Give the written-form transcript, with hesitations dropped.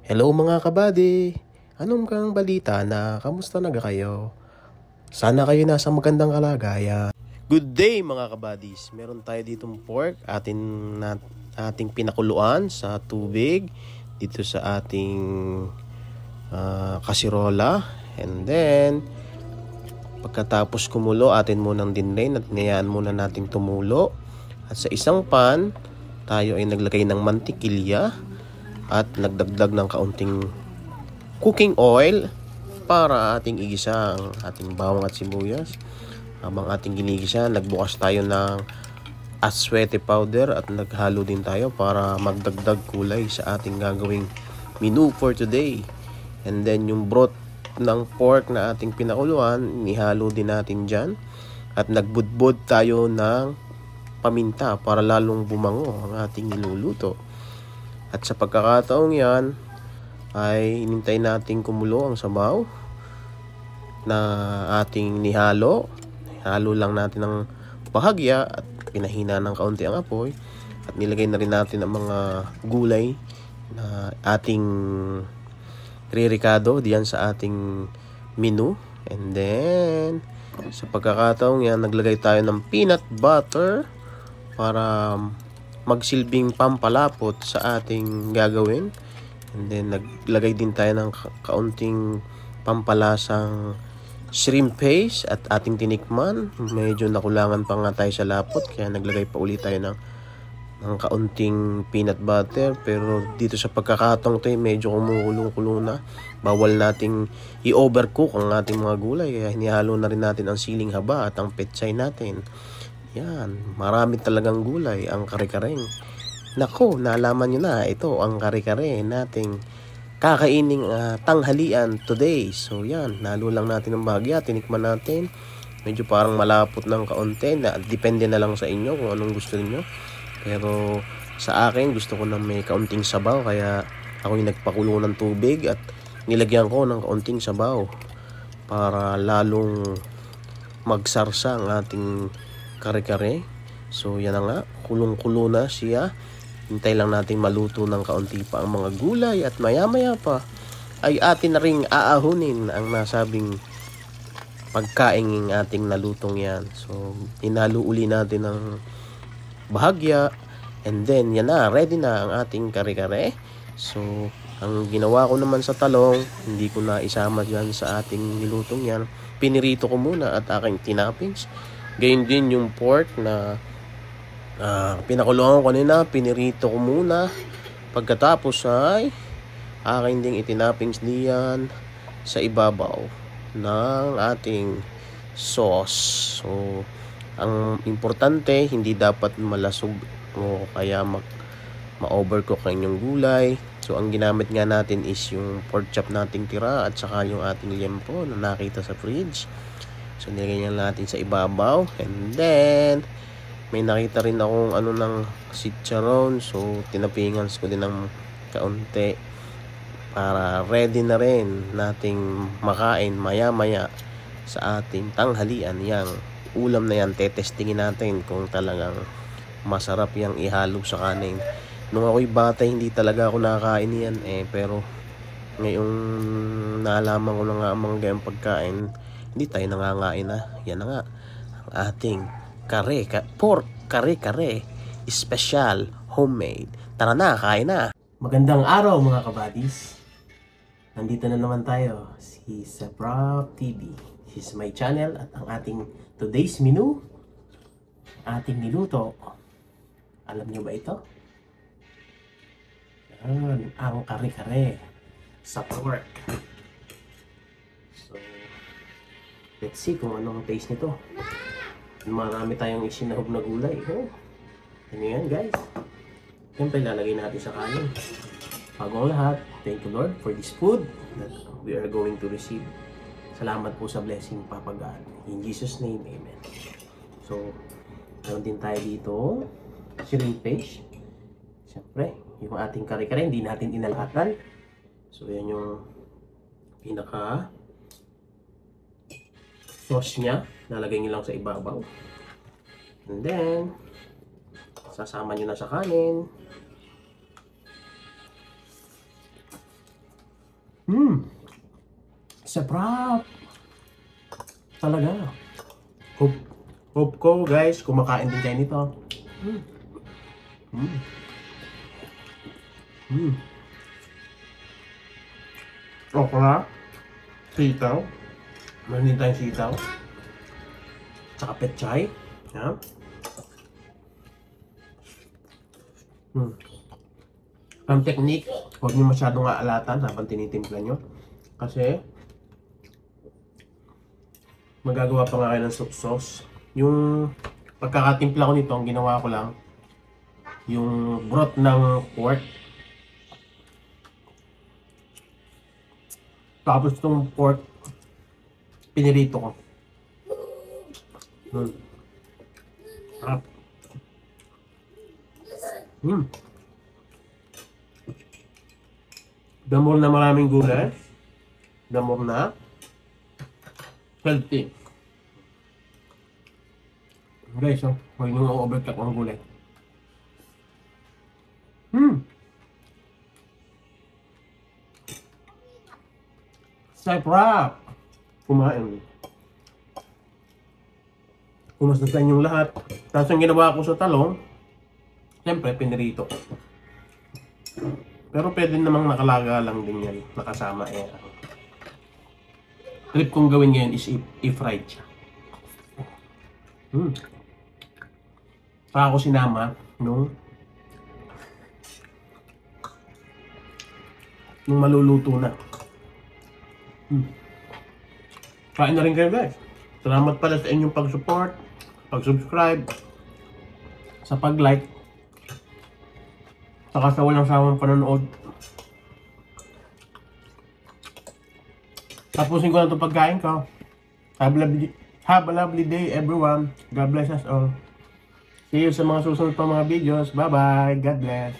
Hello mga kabady! Anong kang balita na kamusta na kayo? Sana kayo nasa magandang kalagayan. Good day mga kabadis! Meron tayo ditong pork ating pinakuluan sa tubig dito sa ating kasirola. And then pagkatapos kumulo, atin munang dinrain at niyaan muna nating tumulo. At sa isang pan, tayo ay naglagay ng mantikilya at nagdagdag ng kaunting cooking oil para ating igisa ang ating bawang at sibuyas. Habang ating ginigisa, nagbukas tayo ng aswete powder at naghalo din tayo para magdagdag kulay sa ating gagawing menu for today. And then yung broth ng pork na ating pinakuluan, nihalo din natin dyan. At nagbudbud tayo ng paminta para lalong bumango ang ating niluluto. At sa pagkakataong yan, ay inintay natin kumulo ang sabaw na ating nihalo. Halo lang natin ng bahagya at pinahina ng kaunti ang apoy. At nilagay na rin natin ang mga gulay na ating ririkado diyan sa ating menu. And then, sa pagkakataong yan, naglagay tayo ng peanut butter para magsilbing pampalapot sa ating gagawin. And then naglagay din tayo ng kaunting pampalasang shrimp paste at ating tinikman. Medyo nakulangan pa nga tayo sa lapot kaya naglagay pa ulit tayo ng kaunting peanut butter. Pero dito sa pagkakataong ito medyo kumukulong-kulo na. Bawal nating i-overcook ang ating mga gulay kaya hinihalo na rin natin ang siling haba at ang pechay natin. Yan, marami talagang gulay ang kare-kareng. Nako, naalaman nyo na, ito ang kare-kare nating kakaining tanghalian today. So yan, nalo lang natin ng bahagya, tinikman natin. Medyo parang malapot ng kaunti, depende na lang sa inyo kung anong gusto niyo. Pero sa akin, gusto ko na may kaunting sabaw, kaya ako yung nagpakulo ng tubig at nilagyan ko ng kaunting sabaw para lalong magsarsa ang ating kare-kare. So yan na nga, kulong-kulo na siya. Hintay lang natin maluto ng kaunti pa ang mga gulay at maya-maya pa ay atin na ring aahunin ang nasabing pagkaing ating nalutong yan. So hinalo uli natin ng bahagya and then yan na, ready na ang ating kare-kare. So ang ginawa ko naman sa talong, hindi ko na isama dyan sa ating nilutong yan. Pinirito ko muna at aking tinapings. Gayun din yung pork na pinakulungan ko kanina, pinirito ko muna. Pagkatapos ay aking ding itinapings diyan sa ibabaw ng ating sauce. So, ang importante, hindi dapat malasog o kaya ma-overcook ang inyong gulay. So, ang ginamit nga natin is yung pork chop nating tira at saka yung ating liempo na nakita sa fridge. So, nilagay natin sa ibabaw. And then, may nakita rin akong ng chicharon. So, tinapingan ko din ng kaunti para ready na rin nating makain maya-maya sa ating tanghalian. Yang ulam na yan, tetestingin natin kung talagang masarap yang ihalo sa kanin. Nung ako'y bata, hindi talaga ako nakakain yan pero ngayong naalaman ko na nga ang mga gayang pagkain, hindi tayo nangangain na. Yan na nga ang ating pork kare-kare special homemade. Tara na, kain na. Magandang araw mga kabadis. Nandito na naman tayo sa Prop TV. This is my channel at ang ating today's menu, ating niluto. Alam nyo ba ito? Yan, ang kare-kare sa pork. So, let's see kung anong taste nito. Marami tayong isinahog na gulay. Ano yan guys? Siyempre lalagay natin sa kanin. Bago ang lahat, thank you Lord for this food that we are going to receive. Salamat po sa blessing, Papa God. In Jesus name, Amen. So, meron din tayo dito shrimp paste. Siyempre, yung ating kare-kare, hindi natin inalatan. So, yan yung pinaka sauce niya. Lalagay nyo lang sa ibabaw. And then, sasama nyo na sa kanin. Sarap. Talaga. Hope ko guys, kumakain din kayo nito. Okra. Sitaw. Meron din tayong sitaw. Tsaka pechay. Yan. Ang technique, huwag nyo masyadong aalatan habang tinitimpla nyo. Kasi, magagawa pa nga kayo ng soup sauce. Yung pagkakatimpla ko nito, ang ginawa ko lang, yung broth ng pork. Tapos itong pork, pinirito ko. Sarap. Damor na maraming gulay. Damor na healthy. Guys, huwag nyo overcut ang gulay. Sarap! Kumain. Kumusta sa inyong lahat? Tapos ang ginawa ko sa talong, siyempre pinirito. Pero pwede namang nakalaga lang din yan, nakasama eh. Trip kong gawin ngayon is i-fried siya. Saka ako sinama nung maluluto na. Kain na rin kayo guys. Salamat pala sa inyong pag-support, pag-subscribe, sa pag-like, saka sa walang sawang panonood. Tapusin ko na itong pagkain ko. Have a lovely day everyone. God bless us all. See you sa mga susunod pa mga videos. Bye bye. God bless.